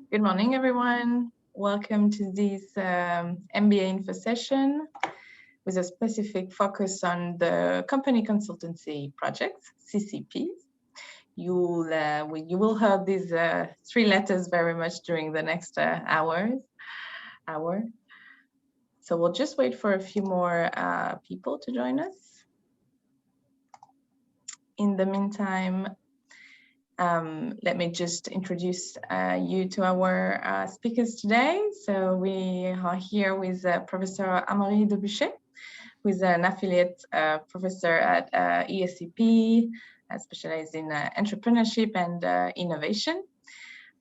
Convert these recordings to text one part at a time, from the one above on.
Good morning, everyone. Welcome to this MBA info session with a specific focus on the Company Consultancy Projects, CCP. You will hear these three letters very much during the next hour. So we'll just wait for a few more people to join us. In the meantime, let me just introduce you to our speakers today. So we are here with Professor Amaury Debuchet, who is an affiliate professor at ESCP, specialized in entrepreneurship and innovation.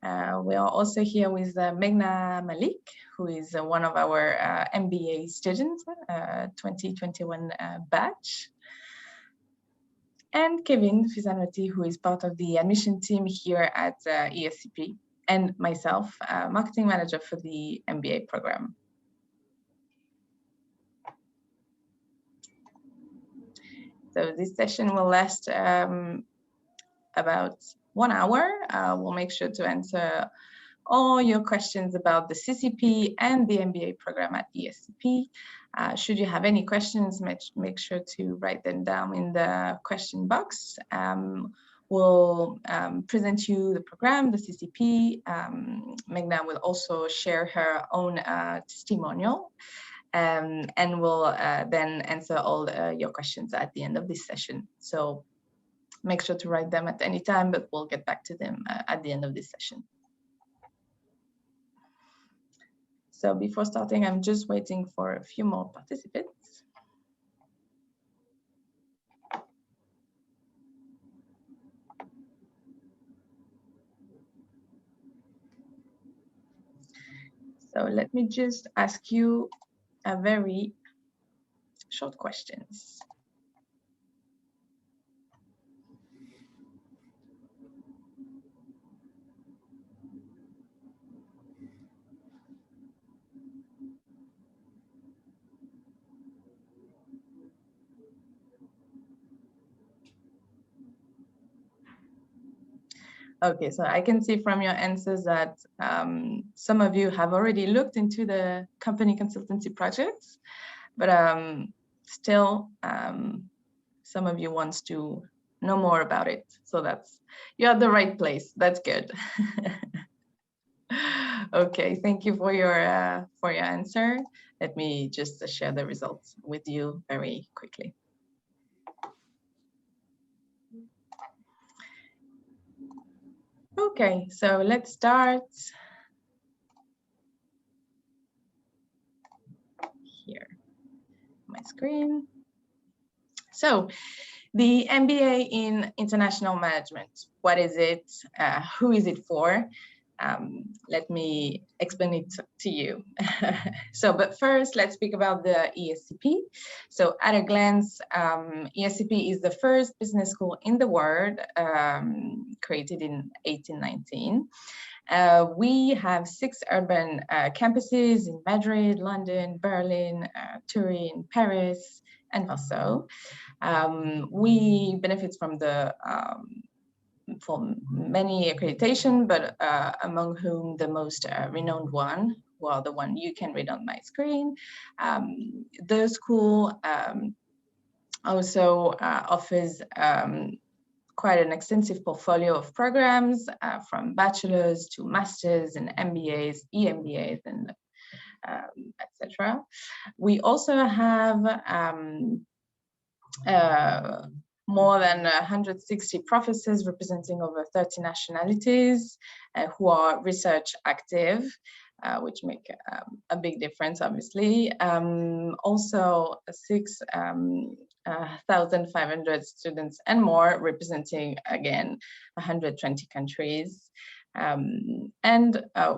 We are also here with Meghna Malik, who is one of our MBA students, 2021 batch. And Kevin Fizanotti, who is part of the admission team here at ESCP, and myself, marketing manager for the MBA program. So this session will last about 1 hour. We'll make sure to answer all your questions about the CCP and the MBA program at ESCP. Should you have any questions, make sure to write them down in the question box. We'll present you the program, the CCP. Meghna will also share her own testimonial, and we'll then answer all your questions at the end of this session. So make sure to write them at any time, but we'll get back to them at the end of this session. So before starting, I'm just waiting for a few more participants. So let me just ask you a very short questions. Okay, so I can see from your answers that some of you have already looked into the company consultancy projects, but still some of you wants to know more about it. So you're at the right place. That's good. Okay, thank you for your answer. Let me just share the results with you very quickly. Okay, so let's start here, my screen. So the MBA in International Management, what is it? Who is it for? Let me explain it to you. But first, let's speak about the ESCP. So at a glance, ESCP is the first business school in the world, created in 1819. We have 6 urban campuses in Madrid, London, Berlin, Turin, Paris, and Warsaw. We benefit from from many accreditation, but among whom the most renowned one, well, the one you can read on my screen. The school also offers quite an extensive portfolio of programs from bachelor's to master's and MBAs, EMBAs, and etc. We also have more than 160 professors representing over 30 nationalities who are research active, which make a big difference, obviously. Also 6,500 students and more, representing, again, 120 countries. And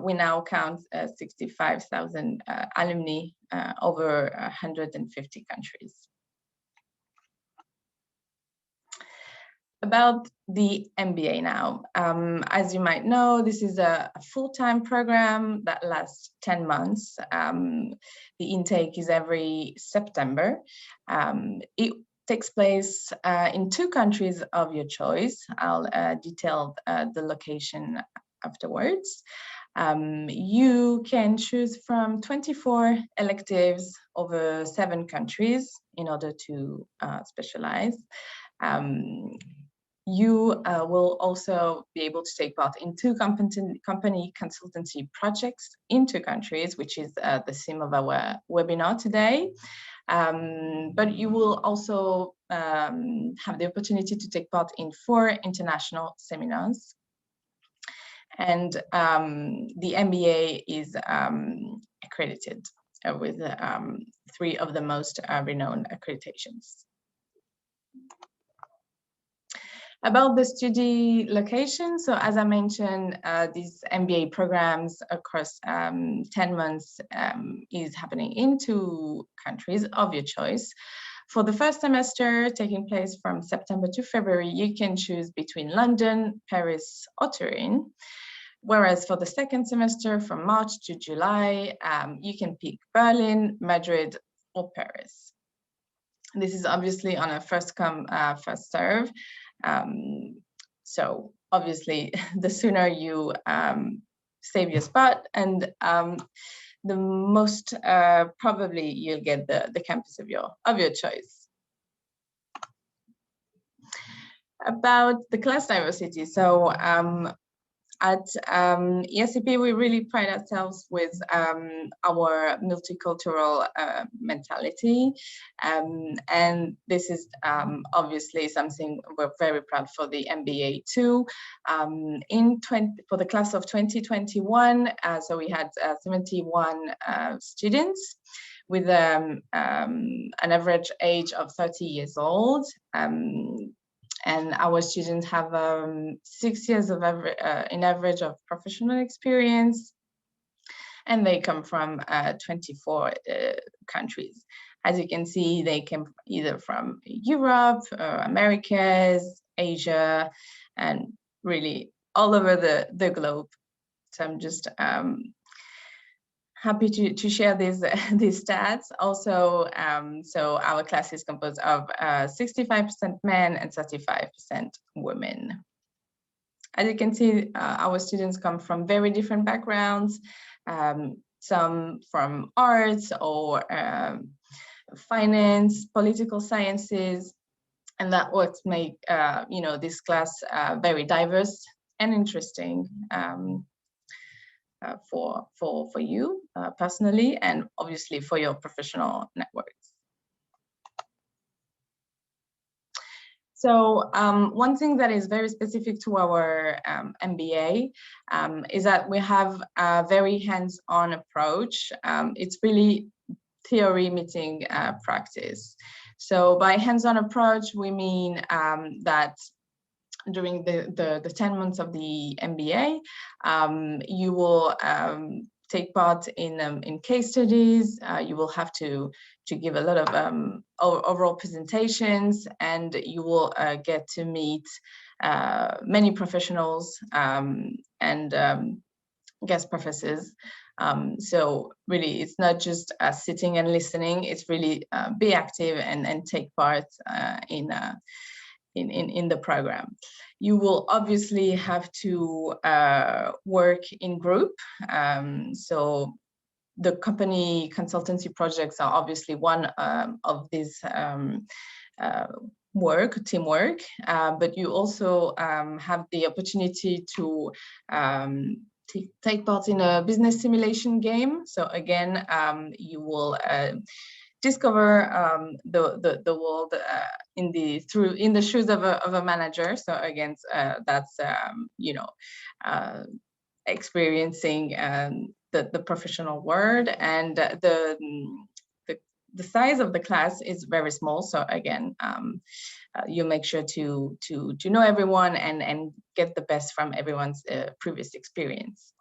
we now count 65,000 alumni over 150 countries. About the MBA now. As you might know, this is a full-time program that lasts 10 months. The intake is every September. It takes place in 2 countries of your choice. I'll detail the location afterwards. You can choose from 24 electives over 7 countries in order to specialize. You will also be able to take part in 2 company consultancy projects in 2 countries, which is the theme of our webinar today. But you will also have the opportunity to take part in 4 international seminars. And the MBA is accredited with 3 of the most renowned accreditations. About the study location, so as I mentioned, these MBA programs across 10 months is happening in 2 countries of your choice. For the first semester, taking place from September to February, you can choose between London, Paris, or Turin. Whereas for the second semester, from March to July, you can pick Berlin, Madrid, or Paris. This is obviously on a first come, first serve. So obviously, the sooner you save your spot, and the most probably you'll get the campus of your choice. About the class diversity, so at ESCP, we really pride ourselves with our multicultural mentality, and this is obviously something we're very proud for the MBA too. For the class of 2021, so we had 71 students with an average age of 30 years old. And our students have 6 years of in average of professional experience, and they come from 24 countries. As you can see, they came either from Europe, Americas, Asia, and really all over the globe. So I'm just happy to share these stats. Also, so our class is composed of 65% men and 35% women. As you can see, our students come from very different backgrounds, some from arts or finance, political sciences, and that what make this class very diverse and interesting. For you personally, and obviously for your professional networks. So one thing that is very specific to our MBA is that we have a very hands-on approach. It's really theory meeting practice. So by hands-on approach, we mean that during the 10 months of the MBA, you will take part in case studies. You will have to give a lot of overall presentations, and you will get to meet many professionals and guest professors. So really, it's not just sitting and listening. It's really be active and take part in the program. You will obviously have to work in group. So the company consultancy projects are obviously one of these teamwork, but you also have the opportunity to take part in a business simulation game. So again, you will discover the world in the shoes of a manager. So again, that's experiencing the professional world, and the size of the class is very small. So again, you make sure to know everyone and get the best from everyone's previous experience.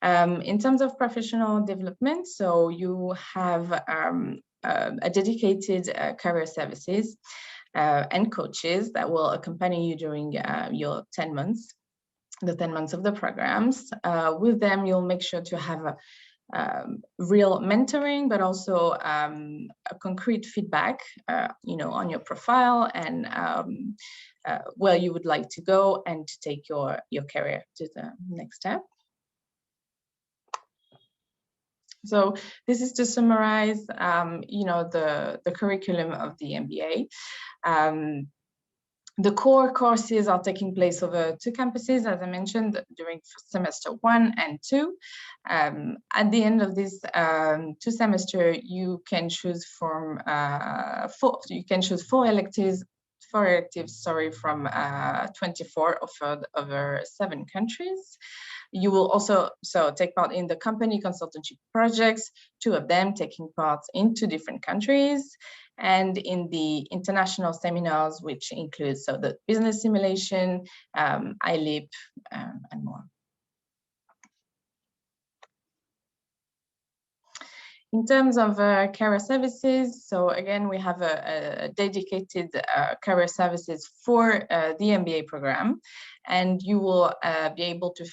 In terms of professional development, so you have a dedicated career services and coaches that will accompany you during your 10 months, the 10 months of the programs. With them, you'll make sure to have a real mentoring, but also a concrete feedback, on your profile and where you would like to go and to take your career to the next step. So this is to summarize, the curriculum of the MBA. The core courses are taking place over 2 campuses, as I mentioned, during semester 1 and 2. At the end of this 2 semester, you can choose from 4 electives. 4 electives, from 24 offered over 7 countries. You will also take part in the Company Consultancy Projects, 2 of them taking part in 2 different countries, and in the international seminars, which includes the business simulation, ILIP, and more. In terms of career services, so again, we have a dedicated career services for the MBA program, and you will be able to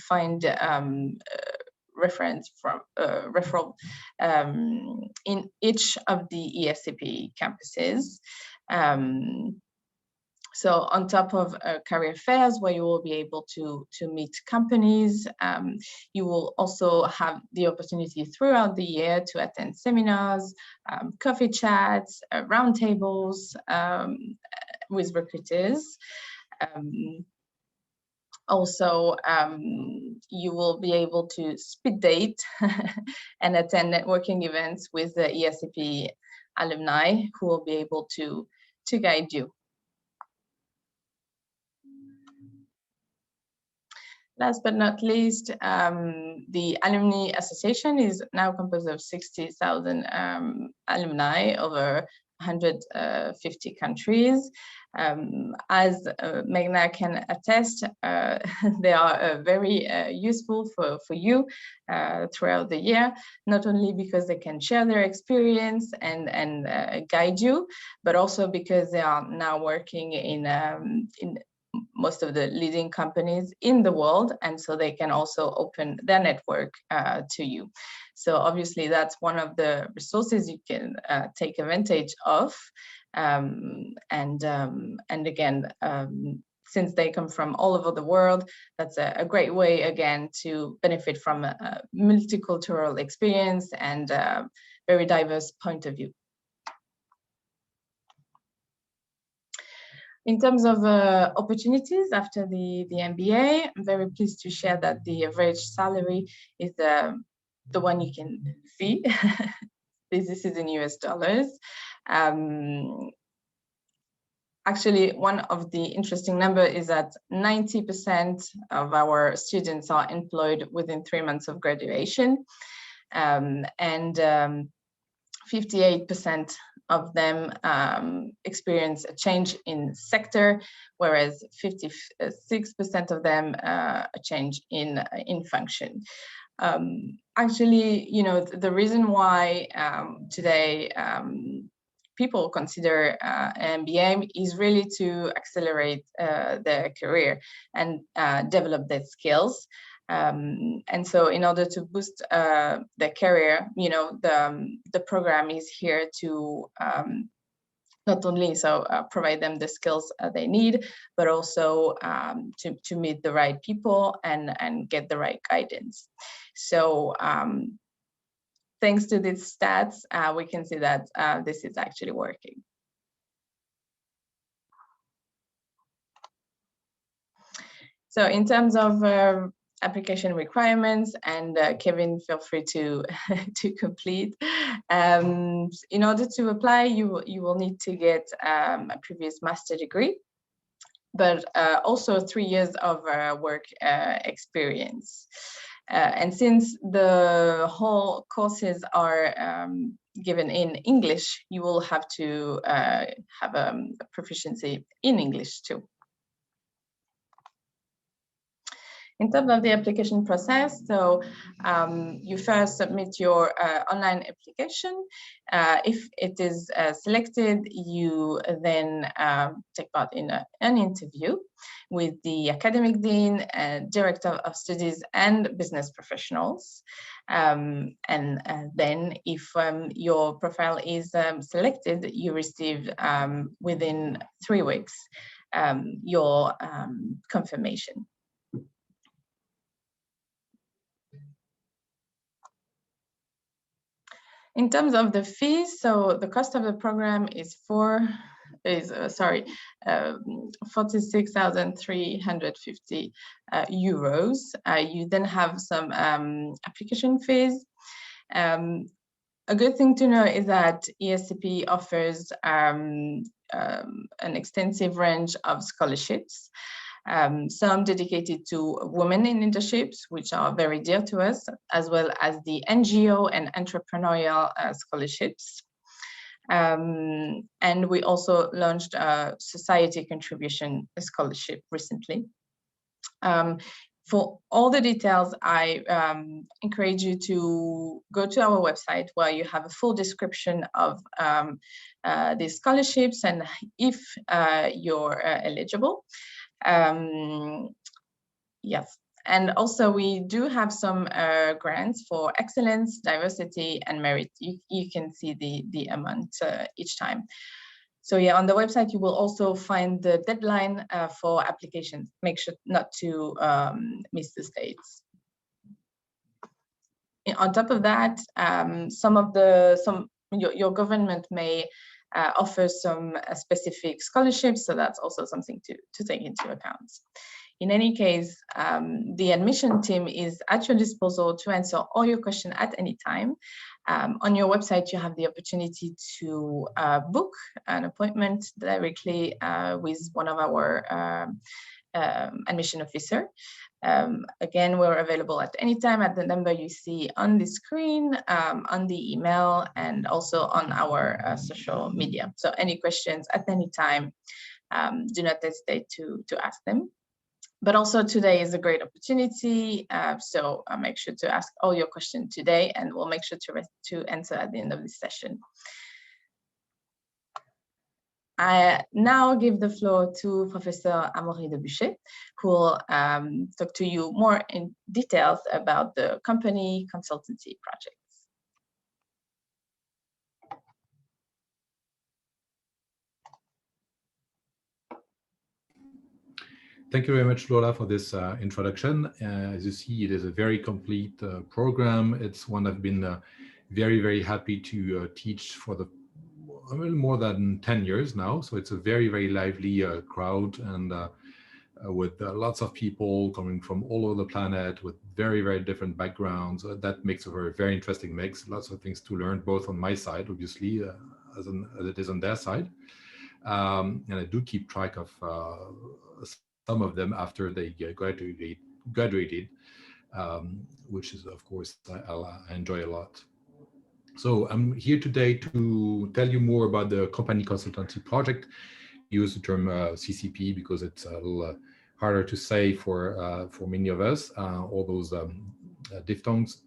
find reference from referral in each of the ESCP campuses. So on top of career fairs, where you will be able to meet companies, you will also have the opportunity throughout the year to attend seminars, coffee chats, roundtables with recruiters. Also, you will be able to speed date and attend networking events with the ESCP alumni, who will be able to guide you. Last but not least, the Alumni Association is now composed of 60,000 alumni over 150 countries. As Meghna can attest, they are very useful for you throughout the year, not only because they can share their experience and guide you, but also because they are now working in most of the leading companies in the world, and so they can also open their network to you. So obviously that's one of the resources you can take advantage of, and again, since they come from all over the world, that's a great way again to benefit from a multicultural experience and very diverse point of view. In terms of opportunities after the MBA, I'm very pleased to share that the average salary is the one you can see. This is in US dollars. Actually, one of the interesting numbers is that 90% of our students are employed within 3 months of graduation, and 58% of them experience a change in sector, whereas 56% of them a change in function. Actually, the reason why today people consider an MBA is really to accelerate their career and develop their skills. And so in order to boost their career, the program is here to not only provide them the skills they need, but also to meet the right people and get the right guidance. So thanks to these stats, we can see that this is actually working. So in terms of application requirements, and Kevin, feel free to complete. In order to apply, you will need to get a previous master degree, but also 3 years of work experience. And since the whole courses are given in English, you will have to have a proficiency in English too. In terms of the application process, so you first submit your online application. If it is selected, you then take part in an interview with the academic dean, director of studies, and business professionals. And then if your profile is selected, you receive within 3 weeks your confirmation. In terms of the fees, so the cost of the program is 46,350 euros. You then have some application fees. A good thing to know is that ESCP offers an extensive range of scholarships, some dedicated to women in leaderships, which are very dear to us, as well as the NGO and entrepreneurial scholarships. And we also launched a society contribution scholarship recently. For all the details, I encourage you to go to our website where you have a full description of these scholarships and if you're eligible. Yes, and also we do have some grants for excellence, diversity, and merit. You can see the amount each time. So yeah, on the website, you will also find the deadline for applications. Make sure not to miss the dates. On top of that, your government may offer some specific scholarships, so that's also something to take into account. In any case, the admission team is at your disposal to answer all your questions at any time. On your website, you have the opportunity to book an appointment directly with one of our admission officer. Again, we're available at any time at the number you see on the screen, on the email, and also on our social media. So any questions at any time, do not hesitate to ask them. But also today is a great opportunity, so make sure to ask all your questions today, and we'll make sure to answer at the end of this session. I now give the floor to Professor Amaury Debuchet, who will talk to you more in details about the Company Consultancy Projects. Thank you very much, Lola, for this introduction. As you see, it is a very complete program. It's one I've been very, very happy to teach for a little more than 10 years now. So it's a very, very lively crowd, and with lots of people coming from all over the planet with very, very different backgrounds. That makes a very, very interesting mix. Lots of things to learn, both on my side, obviously, as it is on their side. And I do keep track of some of them after they graduated, which is, of course, I enjoy a lot. So I'm here today to tell you more about the Company Consultancy Project. Use the term CCP because it's a little harder to say for many of us, all those diphthongs.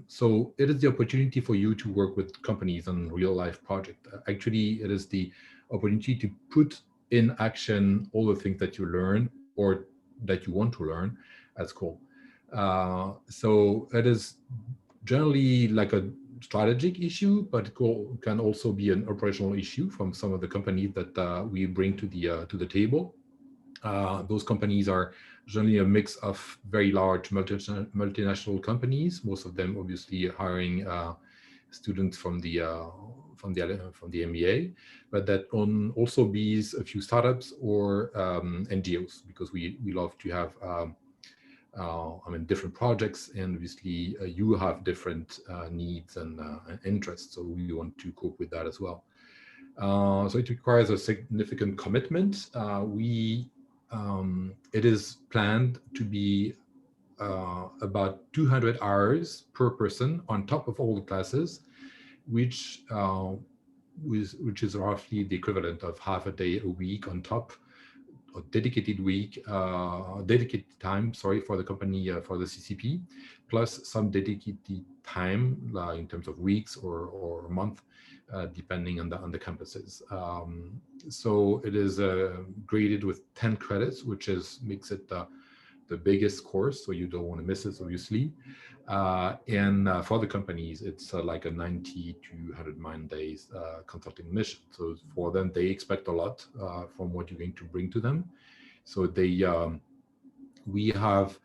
So it is the opportunity for you to work with companies on real-life project. Actually, it is the opportunity to put in action all the things that you learn or that you want to learn at school. So it is generally like a strategic issue, but it can also be an operational issue from some of the companies that we bring to the table. Those companies are generally a mix of very large multinational companies, most of them obviously hiring students from the MBA, but that can also be a few startups or NGOs, because we love to have different projects, and obviously you have different needs and interests, so we want to cope with that as well. So it requires a significant commitment. It is planned to be about 200 hours per person on top of all the classes, which is roughly the equivalent of half a day a week on top, or dedicated time, for the company, for the CCP, plus some dedicated time in terms of weeks or a month, depending on the campuses. So it is graded with 10 credits, which makes it the biggest course, so you don't want to miss it, obviously. And for the companies, it's like a 90 to 109 days consulting mission. So for them, they expect a lot from what you're going to bring to them. So we have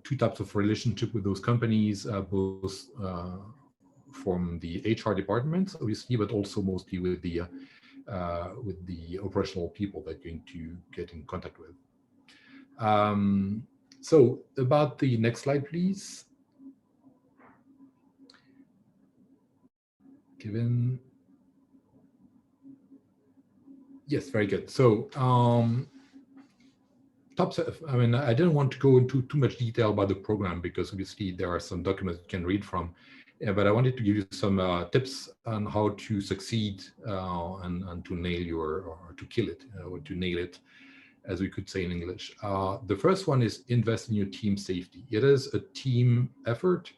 two types of relationship with those companies, both from the HR departments, obviously, but also mostly with the operational people that you're going to get in contact with. So about the next slide, please. Kevin. Yes, very good. So I mean, I didn't want to go into too much detail about the program because obviously there are some documents you can read from, but I wanted to give you some tips on how to succeed and to nail or to kill it, or to nail it, as we could say in English. The first one is invest in your team safety. It is a team effort.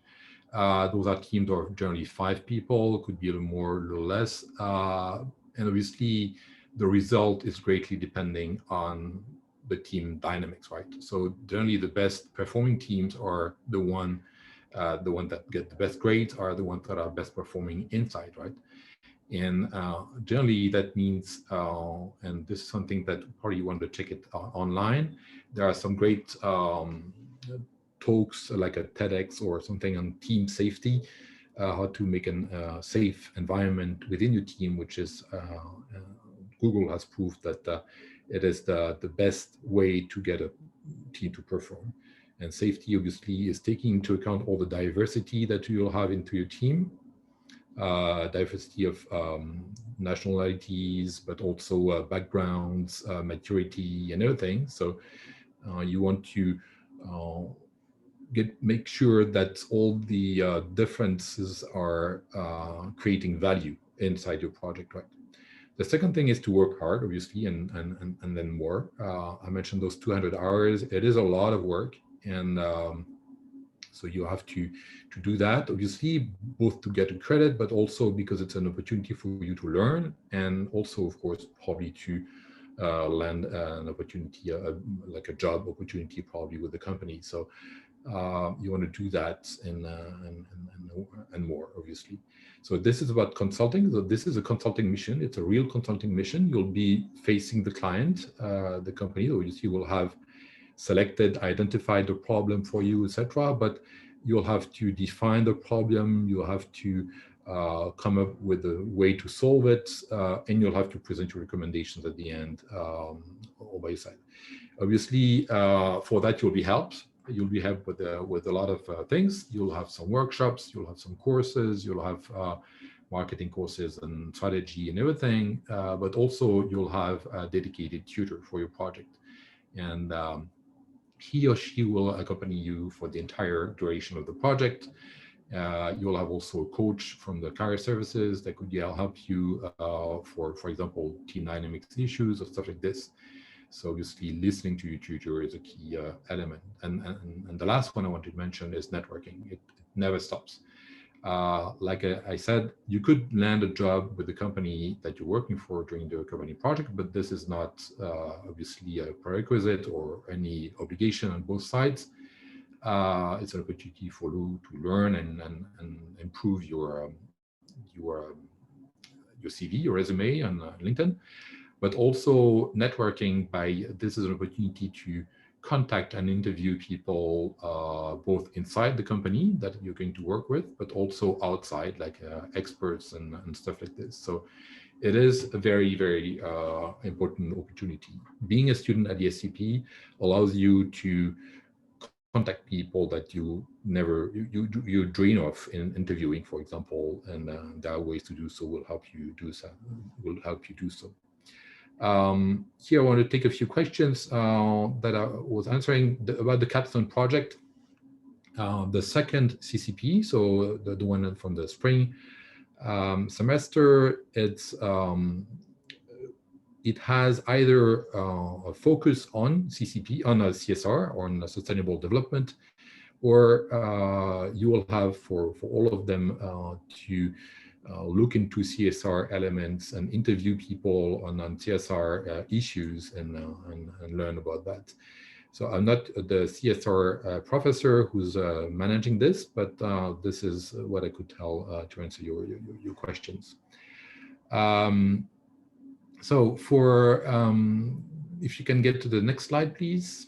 Those are teams of generally 5 people, could be a little more, a little less. And obviously the result is greatly depending on the team dynamics, right? So generally the best performing teams are the one that get the best grades are the ones that are best performing inside, right? And generally that means, and this is something that probably you want to check it online. There are some great talks like a TEDx or something on team safety, how to make a safe environment within your team, which is Google has proved that it is the best way to get a team to perform. And safety obviously is taking into account all the diversity that you'll have into your team, diversity of nationalities, but also backgrounds, maturity, and everything. So you want to make sure that all the differences are creating value inside your project, right? The second thing is to work hard, obviously, and then more. I mentioned those 200 hours. It is a lot of work, and so you have to do that, obviously, both to get a credit, but also because it's an opportunity for you to learn, and also, of course, probably to land an opportunity, like a job opportunity, probably with the company. So you want to do that and more, obviously. So this is about consulting. So this is a consulting mission. It's a real consulting mission. You'll be facing the client, the company. Obviously, will have selected, identified the problem for you, etc. But you'll have to define the problem. You'll have to come up with a way to solve it, and you'll have to present your recommendations at the end, all by your side. Obviously, for that you'll be helped. You'll be helped with a lot of things. You'll have some workshops, you'll have some courses, you'll have marketing courses and strategy and everything, but also you'll have a dedicated tutor for your project. And he or she will accompany you for the entire duration of the project. You'll have also a coach from the career services that could help you for example, team dynamics issues or stuff like this. So obviously listening to your tutor is a key element. And the last one I want to mention is networking. It never stops. Like I said, you could land a job with the company that you're working for during the company project, but this is not obviously a prerequisite or any obligation on both sides. It's an opportunity for you to learn and improve your CV, your resume on LinkedIn. But also networking this is an opportunity to contact and interview people both inside the company that you're going to work with, but also outside, like experts and stuff like this. So it is a very, very important opportunity. Being a student at the ESCP allows you to contact people that you dream of in interviewing, for example, and there are ways to do so. Will help you do so. Here I want to take a few questions that I was answering about the Capstone project. The second CCP, so the one from the spring semester, it has either a focus on CCP, on a CSR, or on a sustainable development, or you will have for all of them to look into CSR elements and interview people on CSR issues and learn about that. So I'm not the CSR professor who's managing this, but this is what I could tell to answer your questions. So for, if you can get to the next slide, please.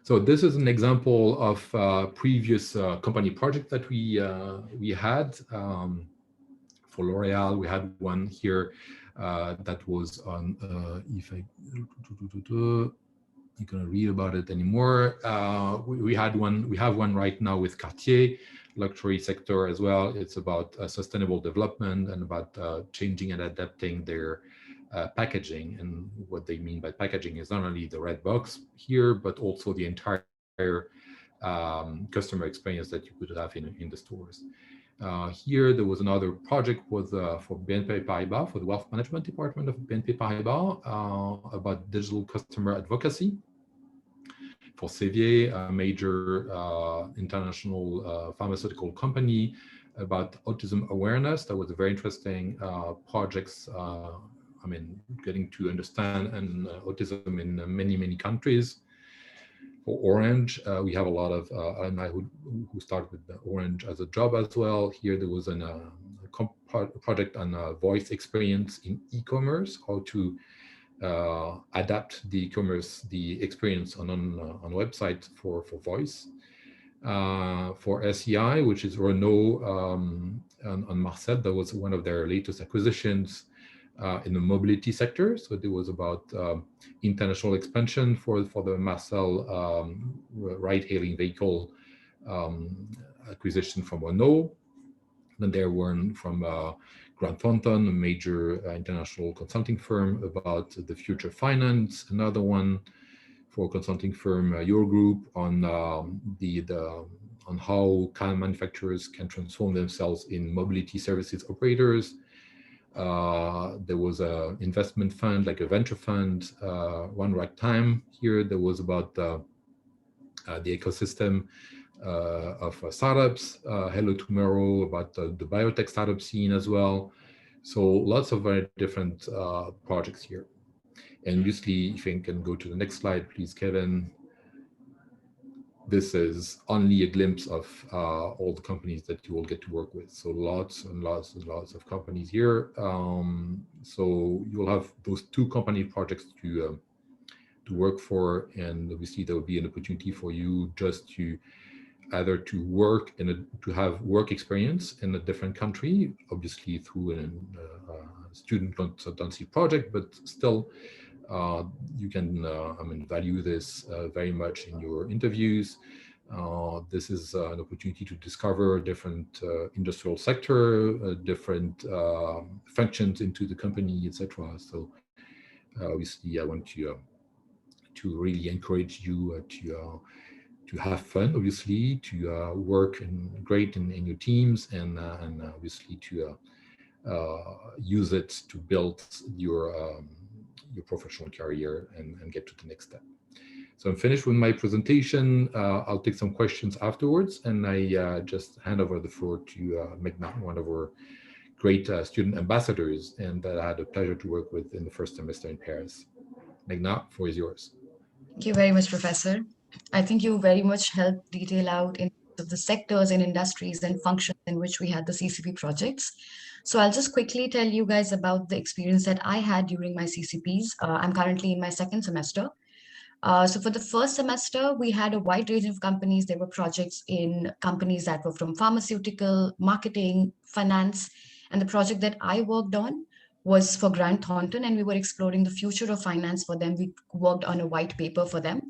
So this is an example of previous company project that we had. For L'Oreal, we had one here that was on, if I, you're gonna read about it anymore. We have one right now with Cartier, luxury sector as well. It's about sustainable development and about changing and adapting their packaging. And what they mean by packaging is not only the red box here, but also the entire customer experience that you could have in the stores. Here, there was another project with, for BNP Paribas, for the wealth management department of BNP Paribas, about digital customer advocacy for Servier, a major international pharmaceutical company, about autism awareness. That was a very interesting projects. I mean, getting to understand autism in many, many countries. For Orange, we have a lot of alumni who started with Orange as a job as well. Here, there was a project on voice experience in e-commerce, how to adapt the e-commerce, the experience on website for voice. For SEI, which is Renault on Marseille, that was one of their latest acquisitions in the mobility sector. So it was about international expansion for the Marseille ride-hailing vehicle acquisition from Renault. Then there one from Grant Thornton, a major international consulting firm, about the future finance. Another one for consulting firm Eurogroup on on how car manufacturers can transform themselves in mobility services operators. There was an investment fund, like a venture fund, One Right Time. Here, there was about the ecosystem of startups, Hello Tomorrow, about the biotech startup scene as well. So lots of very different projects here. And obviously, if you can go to the next slide, please, Kevin. This is only a glimpse of all the companies that you will get to work with. So lots and lots and lots of companies here. So you'll have those 2 company projects to work for, and obviously there will be an opportunity for you just to either to work to have work experience in a different country, obviously through a student consultancy project, but still you can I mean, value this very much in your interviews. This is an opportunity to discover different industrial sector, different functions into the company, etc. So obviously I want to really encourage you to have fun, obviously, to work great in your teams, and obviously to use it to build your professional career and get to the next step. So I'm finished with my presentation. I'll take some questions afterwards, and I just hand over the floor to Megna, one of our great student ambassadors, and that I had a pleasure to work with in the first semester in Paris. Megna, the floor is yours. Thank you very much, Professor. I think you very much helped detail out in the sectors and industries and functions in which we had the CCP projects. So I'll just quickly tell you guys about the experience that I had during my CCPs. I'm currently in my 2nd semester. So for the first semester, we had a wide range of companies. There were projects in companies that were from pharmaceutical, marketing, finance, and the project that I worked on was for Grant Thornton, and we were exploring the future of finance for them. We worked on a white paper for them.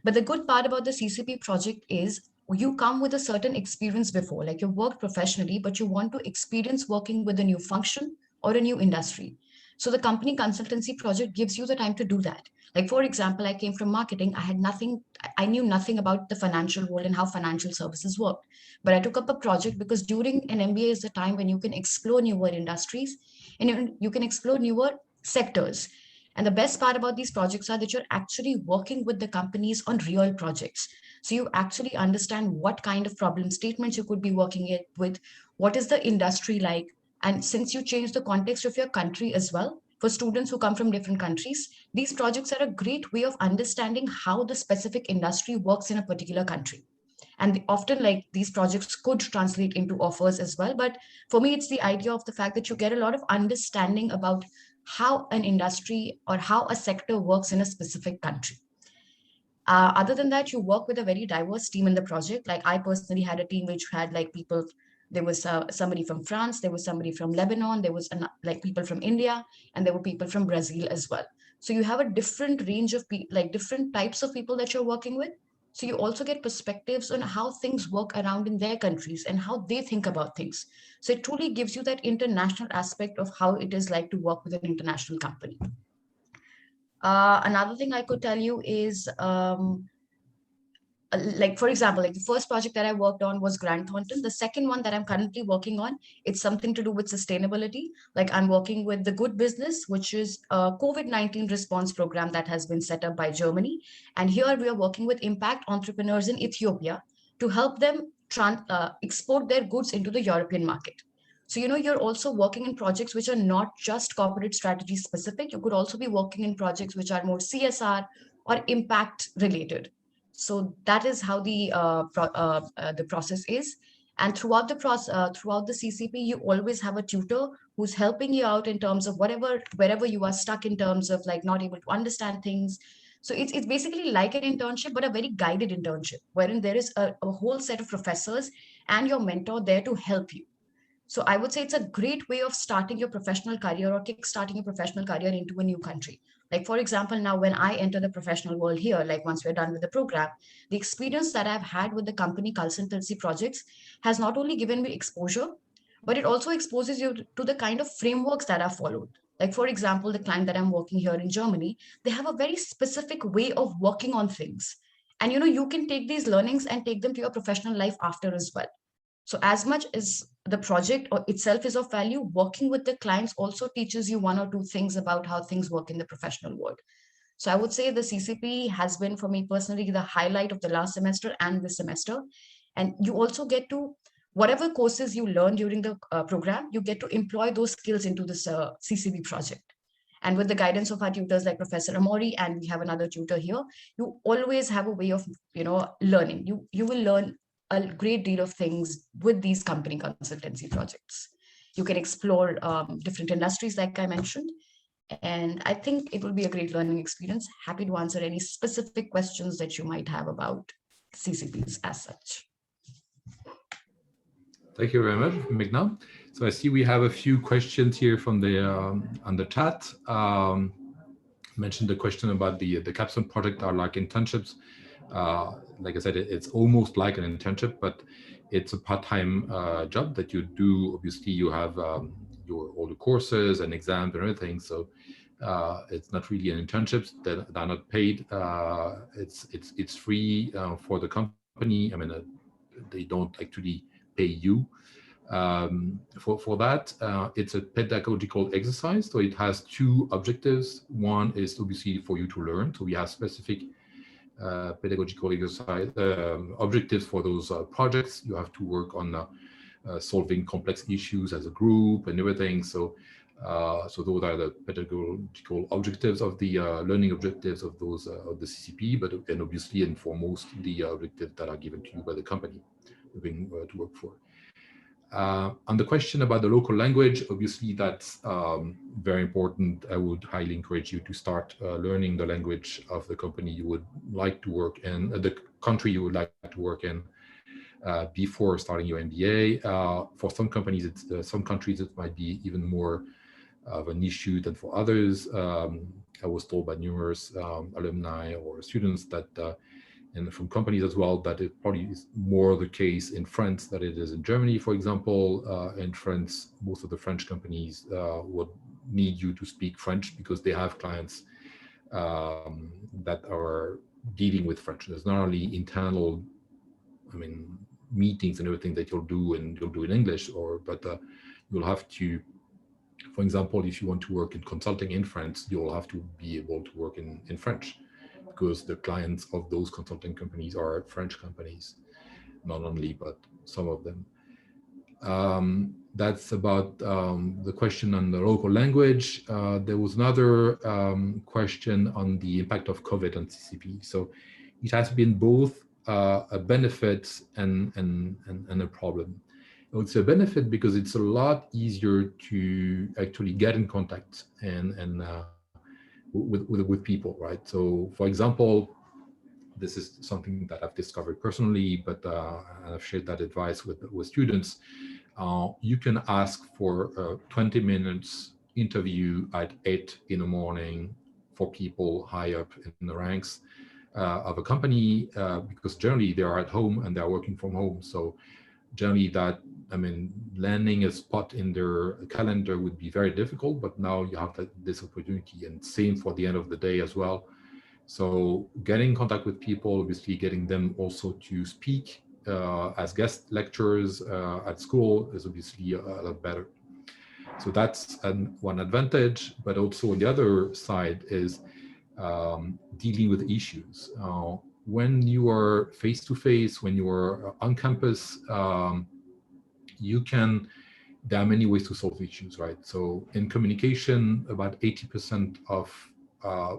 But the good part about the CCP project is you come with a certain experience before, like you worked professionally, but you want to experience working with a new function or a new industry. So the company consultancy project gives you the time to do that. Like, for example, I came from marketing. I knew nothing about the financial world and how financial services work. But I took up a project because during an MBA is the time when you can explore newer industries and you can explore newer sectors. And the best part about these projects are that you're actually working with the companies on real projects. So you actually understand what kind of problem statements you could be working with, what is the industry like. And since you change the context of your country as well, for students who come from different countries, these projects are a great way of understanding how the specific industry works in a particular country. And often, like, these projects could translate into offers as well. But for me, it's the idea of the fact that you get a lot of understanding about how an industry or how a sector works in a specific country. Other than that, you work with a very diverse team in the project. Like I personally had a team which had like people, there was somebody from France, there was somebody from Lebanon, there was like people from India, and there were people from Brazil as well. So you have a different range of like different types of people that you're working with. So you also get perspectives on how things work around in their countries and how they think about things. So it truly gives you that international aspect of how it is like to work with an international company. Another thing I could tell you is, like for example, like the first project that I worked on was Grant Thornton. The second one that I'm currently working on, it's something to do with sustainability. Like I'm working with the Good Business, which is a COVID-19 response program that has been set up by Germany. And here we are working with impact entrepreneurs in Ethiopia to help them export their goods into the European market. So, you're also working in projects which are not just corporate strategy specific. You could also be working in projects which are more CSR or impact related. So that is how the process is. And throughout throughout the CCP, you always have a tutor who's helping you out in terms of wherever you are stuck in terms of like not able to understand things. So it's basically like an internship, but a very guided internship, wherein there is a whole set of professors and your mentor there to help you. So I would say it's a great way of starting your professional career or kick-starting your professional career into a new country. Like, for example, now when I enter the professional world here, like once we're done with the program, the experience that I've had with the company consultancy projects has not only given me exposure, but it also exposes you to the kind of frameworks that are followed. Like, for example, the client that I'm working here in Germany, they have a very specific way of working on things. And you can take these learnings and take them to your professional life after as well. So as much as the project or itself is of value, working with the clients also teaches you one or two things about how things work in the professional world. So I would say the CCP has been for me personally the highlight of the last semester and this semester. And you also get to, whatever courses you learn during the program, you get to employ those skills into this CCP project. And with the guidance of our tutors like Professor Amori, and we have another tutor here, you always have a way of, learning. You will learn a great deal of things with these company consultancy projects. You can explore different industries, like I mentioned, and I think it will be a great learning experience. Happy to answer any specific questions that you might have about CCPs as such. Thank you very much, Meghna. So I see we have a few questions here from the on the chat. Mentioned the question about the capstone project are like internships. Like I said, it's almost like an internship, but it's a part-time job that you do. Obviously, you have all the courses and exams and everything. So it's not really an internship. They're not paid. It's free for the company. I mean, they don't actually pay you for that. It's a pedagogical exercise. So it has two objectives. One is obviously for you to learn. So we have specific pedagogical exercise objectives for those projects. You have to work on solving complex issues as a group and everything. So those are the pedagogical objectives of the learning objectives of those of the CCP, and obviously and foremost the objectives that are given to you by the company you're being to work for. On the question about the local language, obviously that's very important. I would highly encourage you to start learning the language of the company you would like to work in, the country you would like to work in before starting your MBA. For some companies, some countries it might be even more of an issue than for others. I was told by numerous alumni or students that and from companies as well, that it probably is more the case in France than it is in Germany, for example. In France, most of the French companies would need you to speak French because they have clients that are dealing with French. There's not only internal, meetings and everything that you'll do in English, but you'll have to, for example, if you want to work in consulting in France, you'll have to be able to work in French, because the clients of those consulting companies are French companies, not only, but some of them. That's about the question on the local language. There was another question on the impact of COVID on CCP. So it has been both a benefit and a problem. It's a benefit because it's a lot easier to actually get in contact and with people, right? So, for example, this is something that I've discovered personally, but I've shared that advice with students. You can ask for a 20 minutes interview at 8 in the morning for people high up in the ranks of a company, because generally they are at home and they are working from home. So generally that, I mean, landing a spot in their calendar would be very difficult, but now you have this opportunity, and same for the end of the day as well. So getting in contact with people, obviously getting them also to speak as guest lecturers at school is obviously a lot better. So that's one advantage, but also on the other side is dealing with issues. When you are face-to-face, when you are on campus, there are many ways to solve issues, right? So in communication, about 80% of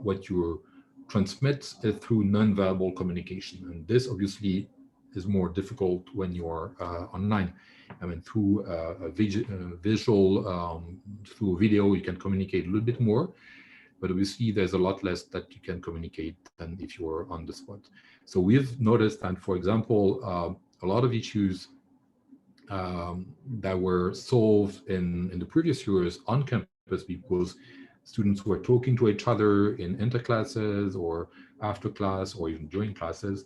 what you transmit is through non-verbal communication. And this obviously is more difficult when you are online. I mean, through a visual, through video, you can communicate a little bit more, but obviously there's a lot less that you can communicate than if you were on the spot. So we've noticed that, for example, a lot of issues that were solved in the previous years on campus because students were talking to each other in interclasses or after class or even during classes.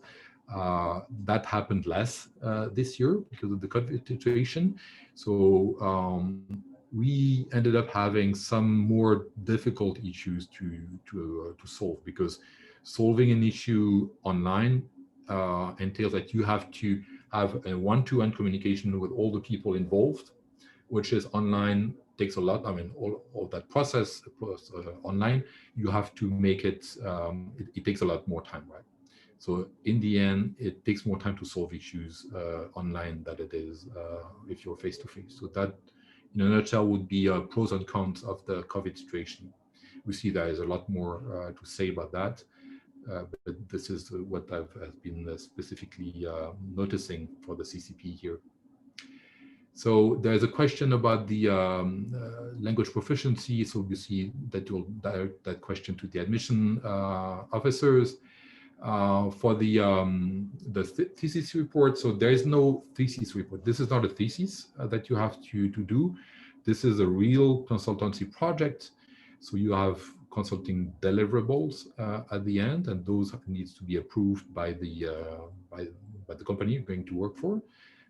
That happened less this year because of the COVID situation. So we ended up having some more difficult issues to solve, because solving an issue online entails that you have to have a one-to-one communication with all the people involved, which is online, takes a lot. I mean, all that process online, you have to make it, it takes a lot more time, right? So in the end, it takes more time to solve issues online than it is if you're face-to-face. So that, in a nutshell, would be pros and cons of the COVID situation. We see there is a lot more to say about that. But this is what I've been specifically noticing for the CCP here. So there's a question about the language proficiency. So obviously that you'll direct that question to the admission officers. For the thesis report, so there is no thesis report. This is not a thesis that you have to do. This is a real consultancy project. So you have consulting deliverables at the end, and those needs to be approved by the company you're going to work for.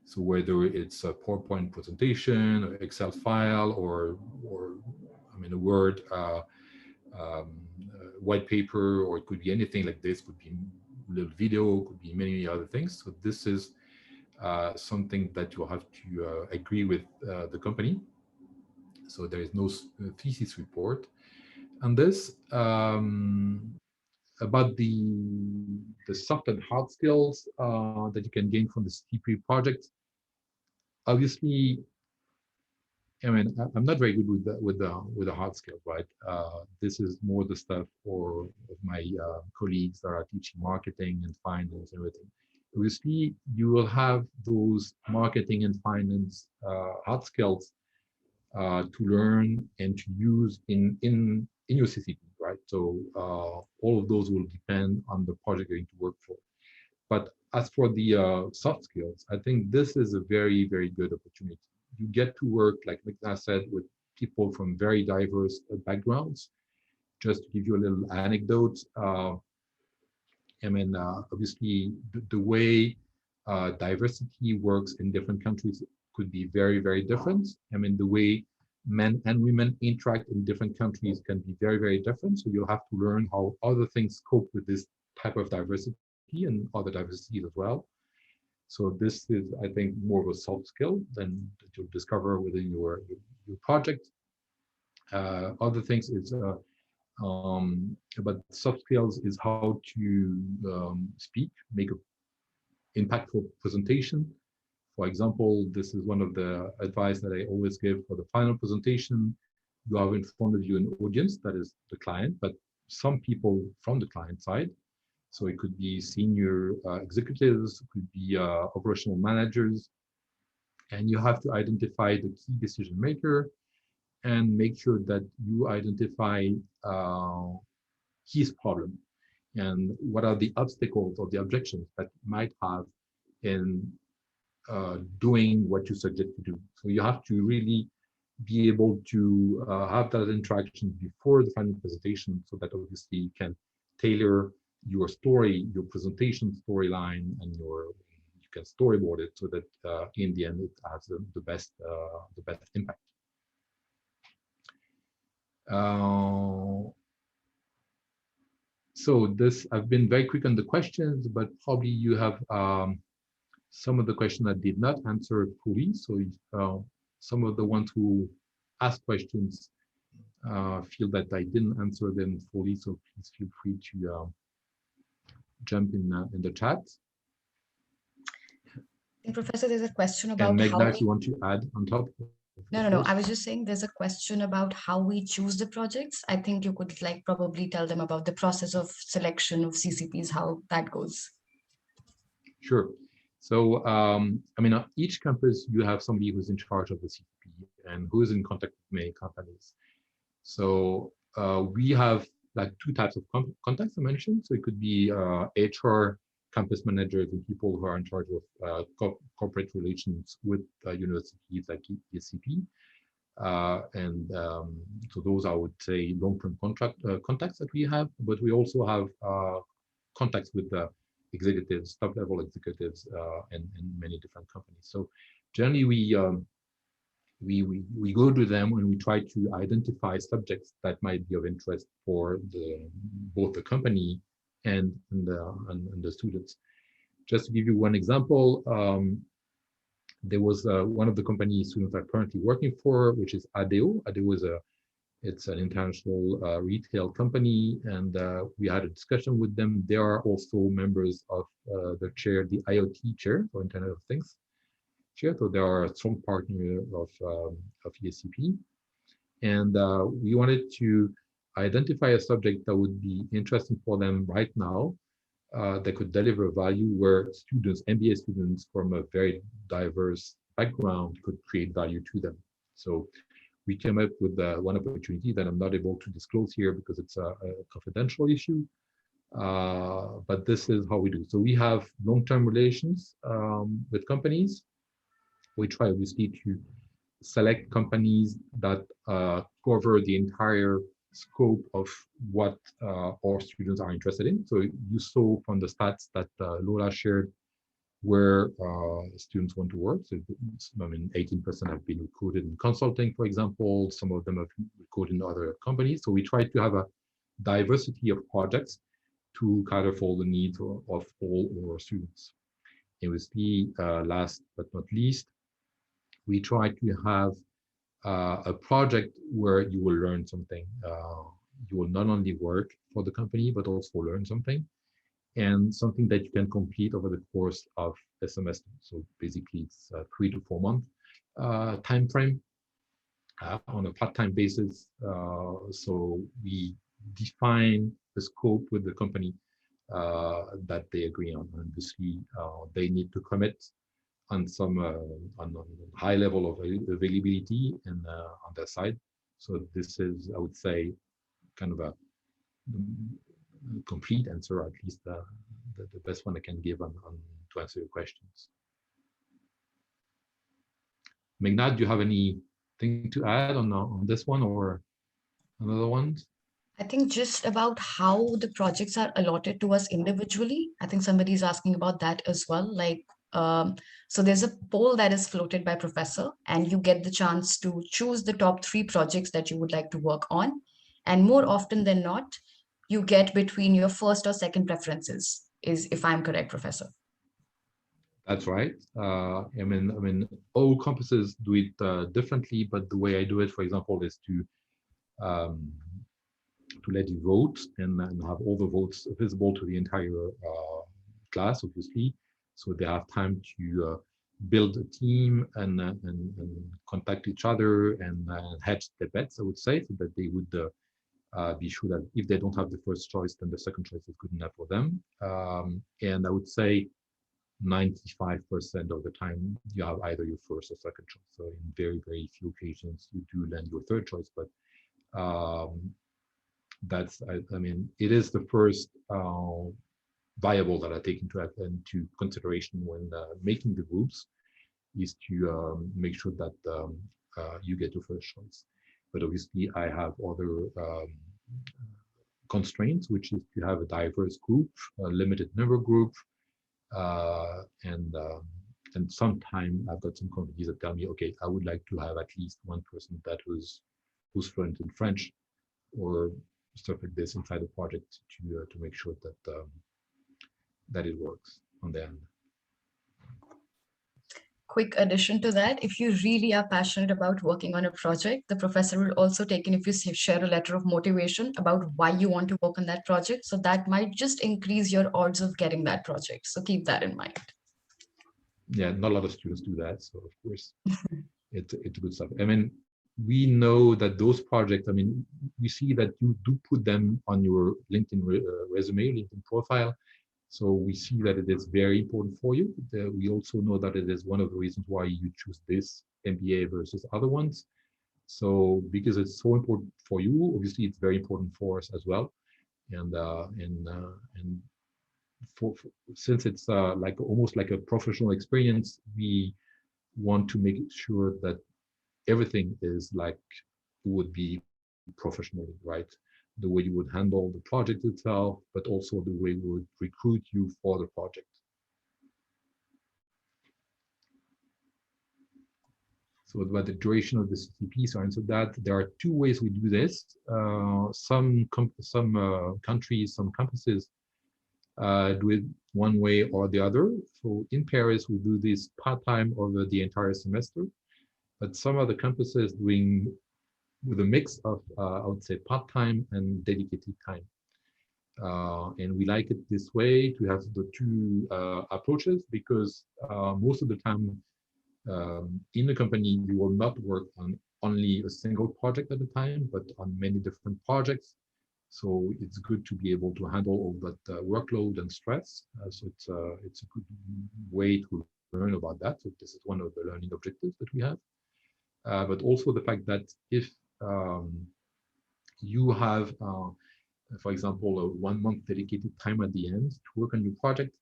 So whether it's a PowerPoint presentation, or Excel file, or I mean a Word white paper, or it could be anything like this. Could be a little video, could be many other things. So this is something that you'll have to agree with the company. So there is no thesis report. And this about the soft and hard skills that you can gain from the CCP project. Obviously, I mean, I'm not very good with the hard skills, right? This is more the stuff for my colleagues that are teaching marketing and finance and everything. Obviously, you will have those marketing and finance hard skills to learn and to use in your CCP, right? So all of those will depend on the project you're going to work for. But as for the soft skills, I think this is a very, very good opportunity. You get to work, like Mikna said, with people from very diverse backgrounds. Just to give you a little anecdote, I mean, obviously, the way diversity works in different countries could be very, very different. I mean, the way men and women interact in different countries can be very, very different. So you'll have to learn how other things cope with this type of diversity and other diversities as well. So this is, I think, more of a soft skill than that you'll discover within your project. Other things is about soft skills is how to speak, make an impactful presentation. For example, this is one of the advice that I always give for the final presentation. You have in front of you an audience that is the client, but some people from the client side. So it could be senior executives, it could be operational managers, and you have to identify the key decision maker and make sure that you identify his problem. and what are the obstacles or the objections that you might have in doing what you suggest to do. So you have to really be able to have that interaction before the final presentation, so that obviously you can tailor your story, your presentation storyline, and you can storyboard it so that in the end it has the best impact. So this, I've been very quick on the questions, but probably you have some of the questions I did not answer fully. So some of the ones who asked questions feel that I didn't answer them fully. So please feel free to jump in the chat. And Professor, there's a question about and how Meghna, you want to add on top? No. I was just saying there's a question about how we choose the projects. I think you could like probably tell them about the process of selection of CCPs, how that goes. Sure. So, I mean, each campus, you have somebody who's in charge of the CCP and who is in contact with many companies. So we have like two types of contacts I mentioned. So it could be HR campus managers and people who are in charge of corporate relations with universities like ESCP. So those, I would say, long-term contacts that we have, but we also have contacts with the executives, top-level executives, in many different companies. So generally, we go to them and we try to identify subjects that might be of interest for both the company and the students. Just to give you one example, there was one of the company students are currently working for, which is ADEO. ADEO is it's an international retail company, and we had a discussion with them. They are also members of the chair, the IoT chair, or Internet of Things chair. So they are a strong partner of ESCP. And we wanted to identify a subject that would be interesting for them right now, that could deliver value, where students, MBA students from a very diverse background, could create value to them. So we came up with one opportunity that I'm not able to disclose here because it's a confidential issue, but this is how we do. So we have long-term relations with companies. We try obviously to select companies that cover the entire scope of what our students are interested in. So you saw from the stats that Lola shared where students want to work. So, I mean, 18% have been recruited in consulting, for example. Some of them have recruited in other companies. So we try to have a diversity of projects to cater for the needs of all our students. And obviously, last but not least, we try to have a project where you will learn something. You will not only work for the company, but also learn something, and something that you can complete over the course of a semester. So basically, it's a 3 to 4 month time frame on a part-time basis. So we define the scope with the company that they agree on. And obviously, they need to commit on some on high level of availability and on their side. So this is, I would say, kind of a complete answer, at least the best one I can give on to answer your questions. Meghna, do you have anything to add on this one or another one? I think just about how the projects are allotted to us individually. I think somebody's asking about that as well. Like, so there's a poll that is floated by Professor, and you get the chance to choose the top 3 projects that you would like to work on. And more often than not, you get between your first or second preferences, is if I'm correct, Professor. That's right. I mean, all campuses do it differently, but the way I do it, for example, is to let you vote and have all the votes visible to the entire class, obviously, so they have time to build a team and contact each other and hedge their bets, I would say, so that they would be sure that if they don't have the first choice, then the second choice is good enough for them. And I would say 95% of the time you have either your first or second choice. So in very, very few occasions you do land your third choice, but that's, I mean, it is the first variable that I take into consideration when making the groups, is to make sure that you get your first choice. But obviously, I have other constraints, which is to have a diverse group, a limited number group, and sometime I've got some companies that tell me, okay, I would like to have at least one person that who's fluent in French or stuff like this inside the project to make sure that that it works on the end. Quick addition to that, if you really are passionate about working on a project, the professor will also take in if you share a letter of motivation about why you want to work on that project. So that might just increase your odds of getting that project. So keep that in mind. Yeah, not a lot of students do that. So of course, it's good stuff. I mean, we know that those projects, I mean, we see that you do put them on your LinkedIn resume, LinkedIn profile. So we see that it is very important for you. We also know that it is one of the reasons why you choose this MBA versus other ones. So because it's so important for you, obviously it's very important for us as well. And since it's like almost like a professional experience, we want to make sure that everything is like would be professionally, right? The way you would handle the project itself, but also the way we would recruit you for the project. So about the duration of the CCP, so answer that there are two ways we do this. Some countries, some campuses do it one way or the other. So in Paris, we do this part-time over the entire semester, but some other campuses doing with a mix of, I would say, part-time and dedicated time. And we like it this way to have the two approaches because most of the time in the company, you will not work on only a single project at a time, but on many different projects. So it's good to be able to handle all that workload and stress. So it's a good way to learn about that. So this is one of the learning objectives that we have. But also the fact that if you have, for example, a 1 month dedicated time at the end to work on your project,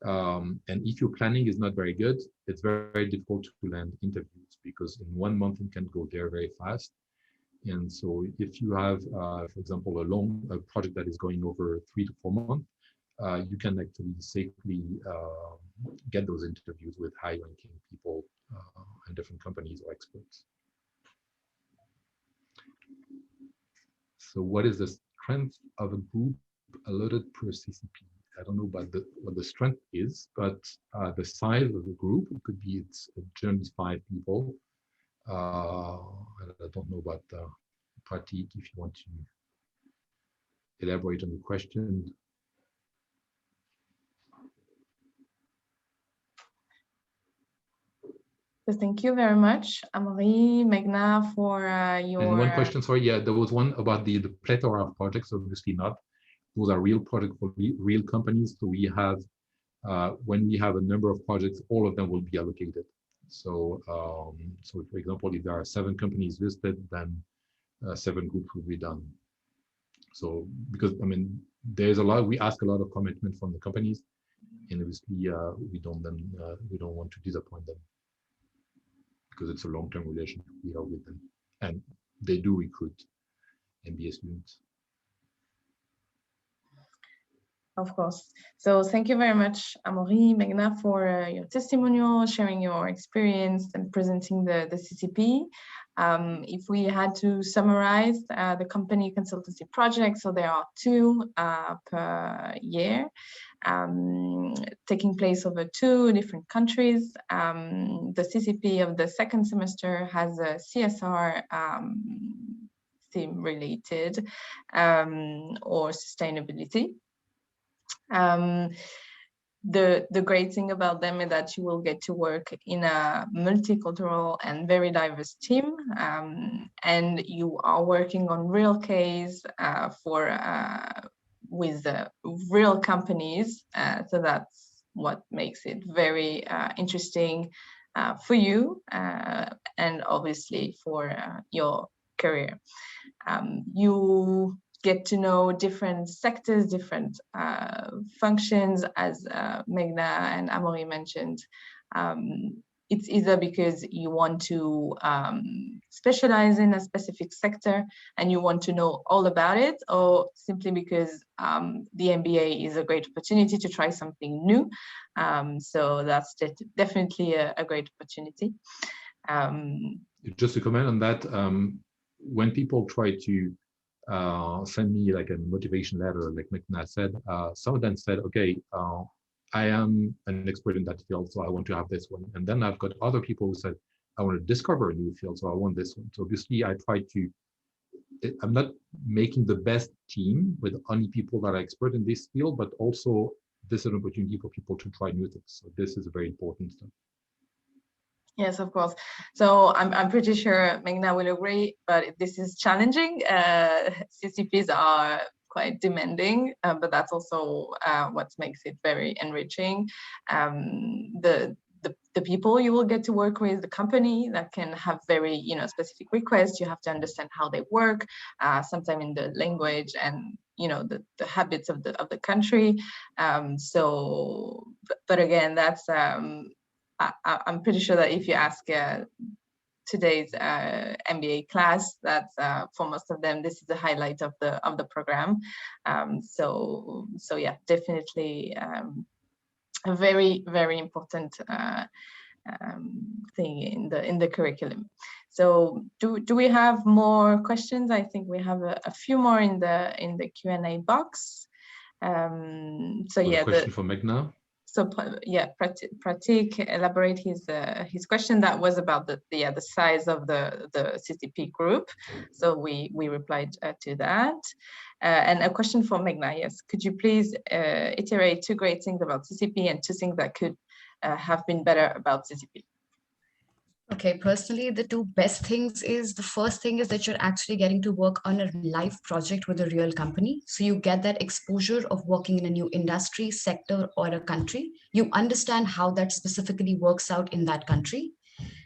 and if your planning is not very good, it's very, very difficult to land interviews because in 1 month it can go very, very fast. And so if you have, for example, a project that is going over 3 to 4 months, you can actually safely get those interviews with high-ranking people in different companies or experts. So what is the strength of a group allotted per CCP? I don't know about what the strength is, but the size of the group, it could be, it's generally 5 people. I don't know about Pratik, if you want to elaborate on the question. So thank you very much, Amaury, Megna, for your... And one question, sorry, yeah, there was one about the plethora of projects, obviously not. Those are real projects for real companies. So we have, when we have a number of projects, all of them will be allocated. So, so for example, if there are 7 companies listed, then 7 groups will be done. So, because I mean, there's a lot, we ask a lot of commitment from the companies, and obviously we don't want to disappoint them because it's a long-term relationship we have with them, and they do recruit MBA students. Of course. So thank you very much, Amaury, Megna, for your testimonial, sharing your experience and presenting the CCP. If we had to summarize the company consultancy project, so there are 2 per year, taking place over 2 different countries. The CCP of the 2nd semester has a CSR theme related or sustainability. The great thing about them is that you will get to work in a multicultural and very diverse team, and you are working on real case with real companies. So that's what makes it very interesting for you and obviously for your career. You get to know different sectors, different functions, as Meghna and Amaury mentioned. It's either because you want to specialize in a specific sector and you want to know all about it, or simply because the MBA is a great opportunity to try something new. So that's definitely a great opportunity. Just to comment on that, when people try to send me like a motivation letter, like Meghna said, some of them said, okay, I am an expert in that field, so I want to have this one. And then I've got other people who said, I want to discover a new field, so I want this one. So obviously I try to, I'm not making the best team with only people that are expert in this field, but also this is an opportunity for people to try new things. So this is a very important step. Yes, of course. So I'm pretty sure Meghna will agree, but this is challenging. CCPs are quite demanding, but that's also what makes it very enriching. The people you will get to work with, the company that can have very specific requests. You have to understand how they work, sometimes in the language and the habits of the country. But again, that's I'm pretty sure that if you ask today's MBA class, that's for most of them, this is the highlight of the program. So yeah, definitely a very, very important thing in the curriculum. So do we have more questions? I think we have a few more in the Q&A box. So yeah, question for Meghna. So yeah, Pratik elaborate his question that was about the size of the CCP group. So we replied to that. And a question for Meghna, yes. Could you please iterate 2 great things about CCP and 2 things that could have been better about CCP? Okay, personally, the 2 best things is, the first thing is that you're actually getting to work on a live project with a real company. So you get that exposure of working in a new industry, sector, or a country. You understand how that specifically works out in that country.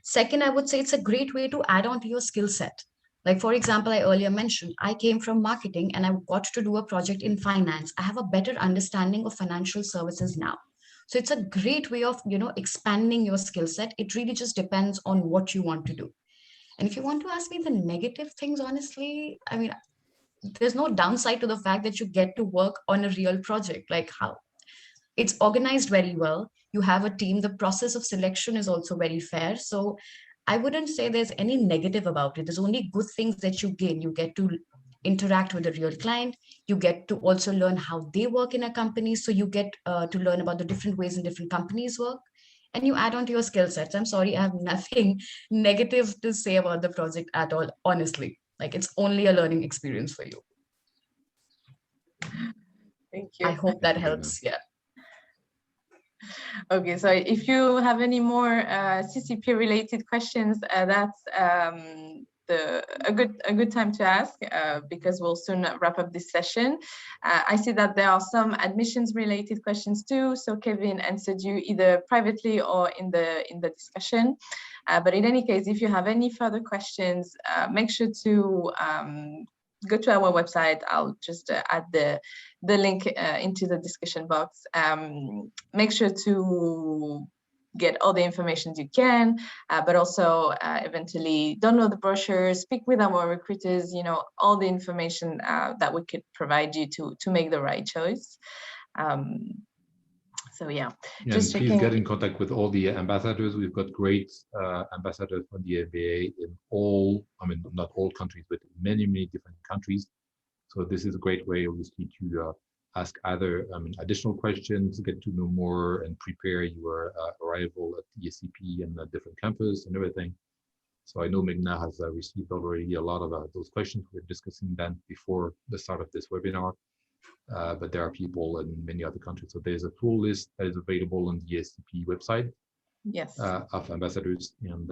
Second, I would say it's a great way to add on to your skill set. Like, for example, I earlier mentioned, I came from marketing and I got to do a project in finance. I have a better understanding of financial services now. So it's a great way of, expanding your skill set. It really just depends on what you want to do. And if you want to ask me the negative things, honestly, I mean, there's no downside to the fact that you get to work on a real project, like how it's organized very well. You have a team. The process of selection is also very fair. So I wouldn't say there's any negative about it. There's only good things that you gain. You get to interact with a real client. You get to also learn how they work in a company. So you get to learn about the different ways in different companies work, and you add on to your skill sets. I'm sorry, I have nothing negative to say about the project at all, honestly. Like, it's only a learning experience for you. Thank you. I hope that helps. Yeah. Okay, so if you have any more CCP related questions, that's a good time to ask, because we'll soon wrap up this session. I see that there are some admissions related questions too. So Kevin answered you either privately or in the discussion. But in any case, if you have any further questions, make sure to go to our website. I'll just add the link into the discussion box. Make sure to get all the information you can, but also eventually download the brochure, speak with our recruiters, all the information that we could provide you to make the right choice. So yeah, just please get in contact with all the ambassadors. We've got great ambassadors from the MBA in all, not all countries, but many, many different countries. So this is a great way, obviously, to ask either additional questions, get to know more, and prepare your arrival at the ESCP and a different campus and everything. So I know Meghna has received already a lot of those questions. We're discussing them before the start of this webinar. But there are people in many other countries. So there's a full list that is available on the ESCP website. Yes. Of ambassadors, and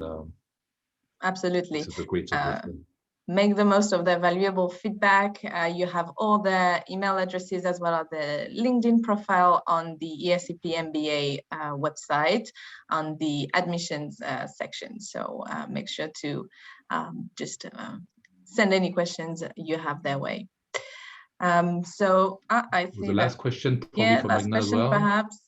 absolutely. This is a great suggestion. Make the most of the valuable feedback. You have all the email addresses as well as the LinkedIn profile on the ESCP MBA website on the admissions section. So make sure to just send any questions you have their way. So I see the last question probably yeah, for last Magna as question well. perhaps.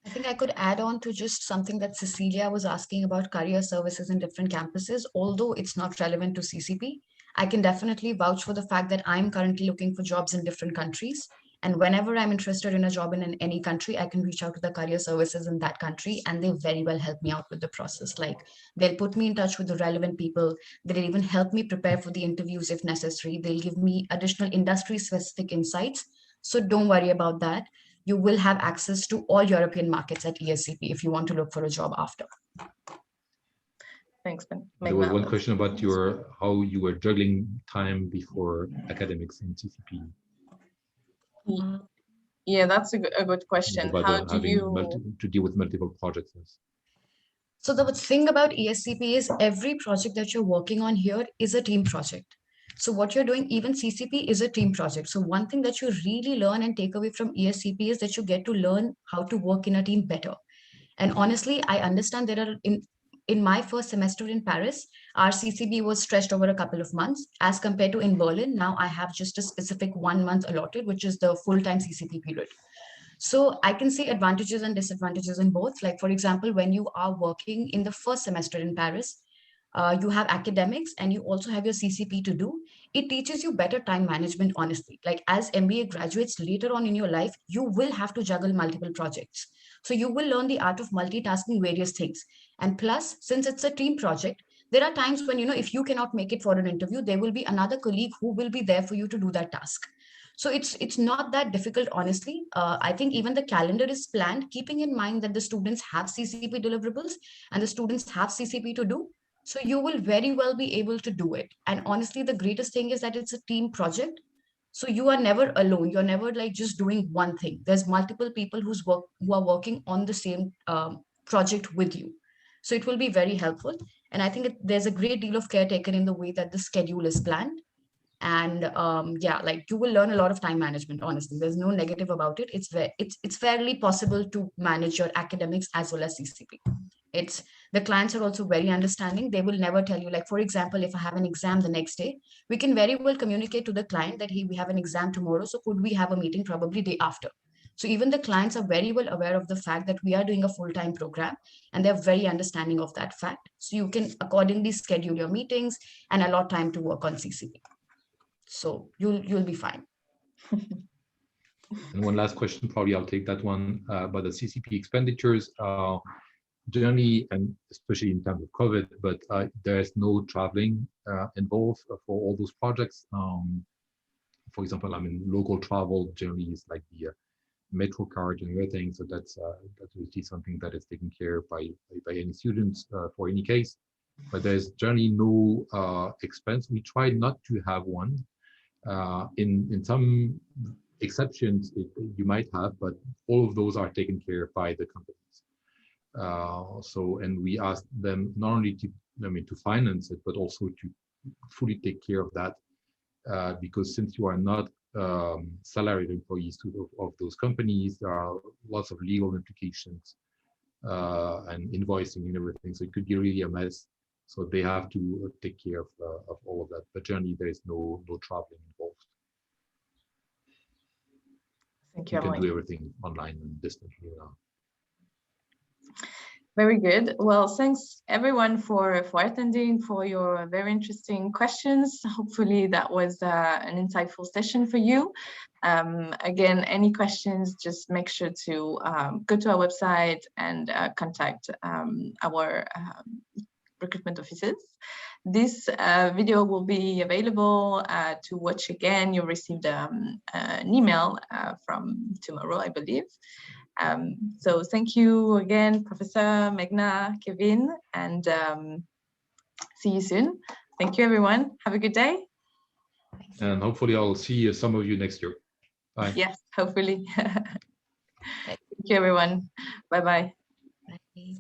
I think I could add on to just something that Cecilia was asking about career services in different campuses. Although it's not relevant to CCP, I can definitely vouch for the fact that I'm currently looking for jobs in different countries. And whenever I'm interested in a job in any country, I can reach out to the career services in that country, and they very well help me out with the process. Like, they'll put me in touch with the relevant people. They'll even help me prepare for the interviews if necessary. They'll give me additional industry specific insights. So don't worry about that. You will have access to all European markets at ESCP if you want to look for a job after. Thanks, There was one question about how you were juggling time before academics in CCP. Yeah, that's a good question. How do you to deal with multiple projects? So the thing about ESCP is every project that you're working on here is a team project. So what you're doing, even CCP is a team project. So one thing that you really learn and take away from ESCP is that you get to learn how to work in a team better. And honestly, I understand there are in my first semester in Paris, our CCP was stretched over a couple of months as compared to in Berlin. Now I have just a specific 1 month allotted, which is the full-time CCP period. So I can see advantages and disadvantages in both. Like, for example, when you are working in the first semester in Paris, you have academics and you also have your CCP to do. It teaches you better time management, honestly. Like, as MBA graduates later on in your life, you will have to juggle multiple projects. So you will learn the art of multitasking various things. And plus, since it's a team project, there are times when, if you cannot make it for an interview, there will be another colleague who will be there for you to do that task. So it's not that difficult, honestly. I think even the calendar is planned, keeping in mind that the students have CCP deliverables and the students have CCP to do. So you will very well be able to do it. And honestly, the greatest thing is that it's a team project. So you are never alone. You're never like just doing one thing. There's multiple people who are working on the same project with you. So it will be very helpful. And I think there's a great deal of care taken in the way that the schedule is planned. And yeah, like, you will learn a lot of time management. Honestly, there's no negative about it. It's fairly possible to manage your academics as well as CCP. The clients are also very understanding. They will never tell you, like, for example, if I have an exam the next day, we can very well communicate to the client that, hey, we have an exam tomorrow, so could we have a meeting probably day after? So even the clients are very well aware of the fact that we are doing a full-time program, and they're very understanding of that fact. So you can accordingly schedule your meetings and allot time to work on CCP. So you'll be fine. And one last question, probably I'll take that one, about the CCP expenditures. Generally, and especially in terms of COVID, but there's no traveling involved for all those projects. For example, local travel generally is like the metro card and everything. So that's usually something that is taken care of by any students for any case. But there's generally no expense. We try not to have one. In some exceptions, you might have, but all of those are taken care of by the companies. And we ask them not only to finance it, but also to fully take care of that, because since you are not salaried employees of those companies, there are lots of legal implications and invoicing and everything. So it could be really a mess. So they have to take care of all of that. But generally, there is no traveling involved. Thank you. You can do everything online and distantly now. Very good. Well, thanks everyone for attending, for your very interesting questions. Hopefully that was an insightful session for you. Again, any questions, just make sure to go to our website and contact our recruitment offices. This video will be available to watch again. You received an email from tomorrow, I believe. So thank you again, Professor Magna, Kevin, and see you soon. Thank you, everyone. Have a good day. And hopefully I'll see some of you next year. Bye. Yes, hopefully. Thank you, everyone. Bye-bye. Bye.